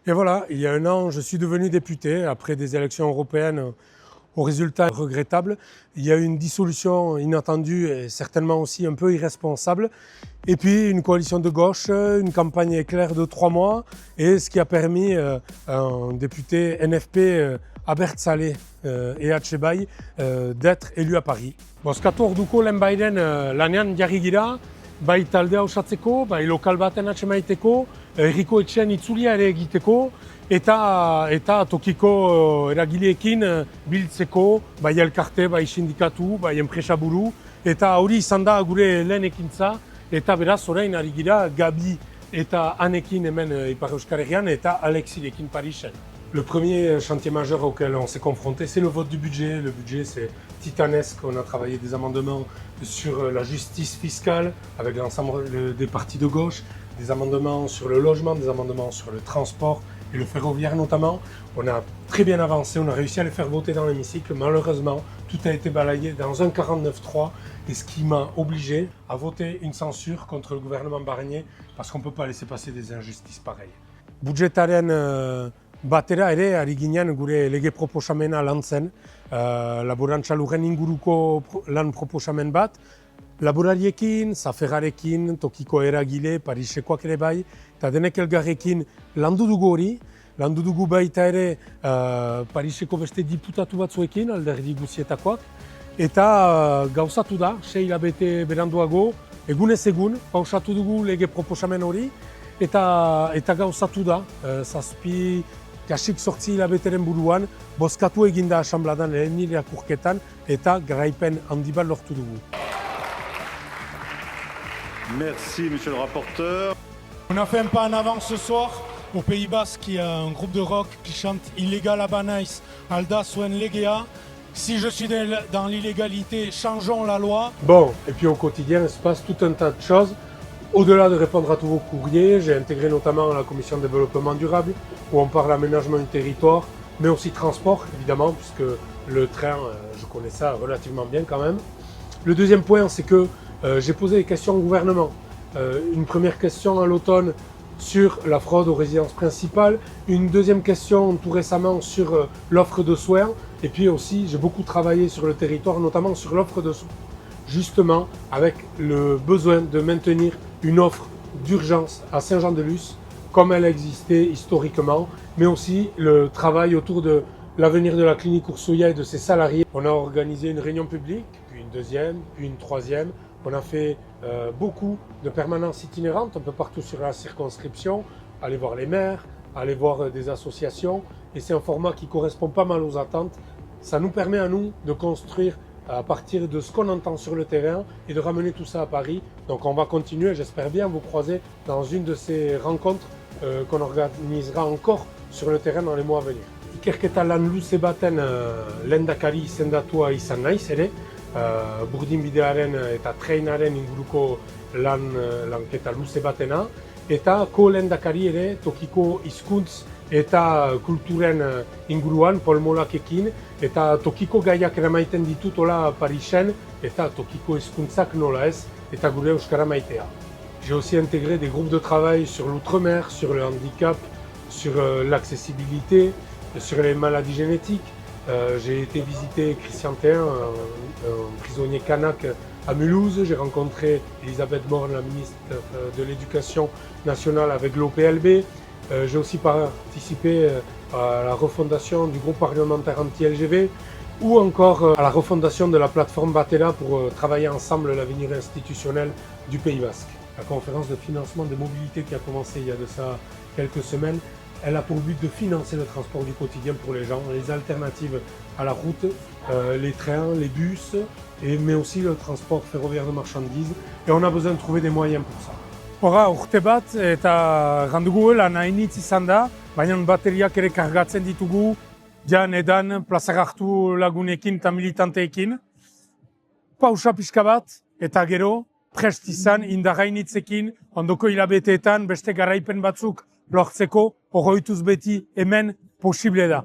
Et voilà, il y a un an, je suis devenu député après des élections européennes aux résultats regrettables. Il y a eu une dissolution inattendue et certainement aussi un peu irresponsable. Et puis une coalition de gauche, une campagne éclair de 3 mois et ce qui a permis à un député NFP Abert Saleh et Atxebai d'être élu à Paris. Bozkatu orduko lehenbairen lanean jarri gira, bai taldea osatzeko, bai lokal baten atxemaiteko, herriko etxean itzulia ere egiteko, eta tokiko eragileekin biltzeko, bai elkarte, bai sindikatu, bai enpresaburu, eta hori izan da gure lehen ekintza, eta beraz orain ari gira Gabi eta Anekin hemen Ipar Euskal Herrian eta Alexirekin Parisen. Le premier chantier majeur auquel on s'est confronté, c'est le vote du budget. Le budget, c'est titanesque. On a travaillé des amendements sur la justice fiscale avec l'ensemble des partis de gauche, des amendements sur le logement, des amendements sur le transport et le ferroviaire notamment. On a très bien avancé, on a réussi à les faire voter dans l'hémicycle. Malheureusement, tout a été balayé dans un 49-3 et ce qui m'a obligé à voter une censure contre le gouvernement Barnier parce qu'on ne peut pas laisser passer des injustices pareilles. Budgetaren batera ere ari ginen gure lege proposamena lantzen, laborantza lurren inguruko lan proposamen bat, laborariekin, zaferrarekin, tokiko eragile, Parisekoak ere bai, eta denek elgarrekin landu dugu hori, landu dugu baita ere Pariseko beste diputatu batzuekin, alderdi guzietakoak, eta gauzatu da, 6 hilabete beranduago, egunez egun, pausatu dugu lege proposamen hori, eta gauzatu da, 7 kasik 8 hilabeteren buruan, bozkatu eginda asanbladan lehen irakurketan, eta garaipen handi bat lortu dugu. Merci, monsieur le rapporteur. On a fait un pas en avant ce soir. Au Pays Basque, il y a un groupe de rock qui chante Illégal Abanaiz, Alda Zuen Legea. Si je suis dans l'illégalité, changeons la loi. Bon, et puis au quotidien, il se passe tout un tas de choses. Au-delà de répondre à tous vos courriers, j'ai intégré notamment la commission de développement durable, où on parle aménagement du territoire, mais aussi transport, évidemment, puisque le train, je connais ça relativement bien quand même. Le deuxième point, c'est que j'ai posé des questions au gouvernement. Une première question à l'automne sur la fraude aux résidences principales, une deuxième question tout récemment sur l'offre de soins, et puis aussi j'ai beaucoup travaillé sur le territoire, notamment sur l'offre de soins, justement avec le besoin de maintenir une offre d'urgence à Saint-Jean-de-Luz, comme elle existait historiquement, mais aussi le travail autour de l'avenir de la clinique Ursouya et de ses salariés. On a organisé une réunion publique, puis une deuxième, puis une troisième. On a fait beaucoup de permanences itinérantes un peu partout sur la circonscription, aller voir les maires, aller voir des associations, et c'est un format qui correspond pas mal aux attentes. Ça nous permet à nous de construire à partir de ce qu'on entend sur le terrain et de ramener tout ça à Paris. Donc on va continuer, j'espère bien vous croiser dans une de ces rencontres qu'on organisera encore sur le terrain dans les mois à venir. Ikerketa lan luze baten lehendakari izendatua izan naiz ere, burdinbidearen eta treinaren inguruko lanketa luze batena, eta ko-lehendakari ere tokiko hizkuntz eta kulturen inguruan polmolakekin, eta tokiko gaiak eramaiten ditut hola Parisen, eta tokiko hizkuntzak nola ez, eta gure euskara maitea. J'ai aussi intégré des groupes de travail sur l'outre-mer, sur le handicap, sur l'accessibilité, sur les maladies génétiques. J'ai été visiter Christian Théin, un prisonnier kanak à Mulhouse. J'ai rencontré Elisabeth Borne, la ministre de l'Éducation nationale avec l'OPLB. J'ai aussi participé à la refondation du groupe parlementaire anti-LGV ou encore à la refondation de la plateforme Batera pour travailler ensemble l'avenir institutionnel du Pays Basque. La conférence de financement de mobilité qui a commencé il y a de ça quelques semaines, elle a pour but de financer le transport du quotidien pour les gens, les alternatives à la route, les trains, les bus, mais aussi le transport ferroviaire de marchandises. Et on a besoin de trouver des moyens pour ça. Hora, urte bat eta gandugu lan hainitz izan da, baina bateriak ere kargatzen ditugu, jan edan, plazagartu lagunekin eta militanteekin. Pausa pixka bat eta gero, prest izan indarrainitzekin, ondoko hilabeteetan beste garaipen batzuk lortzeko, oroituz beti hemen posible da.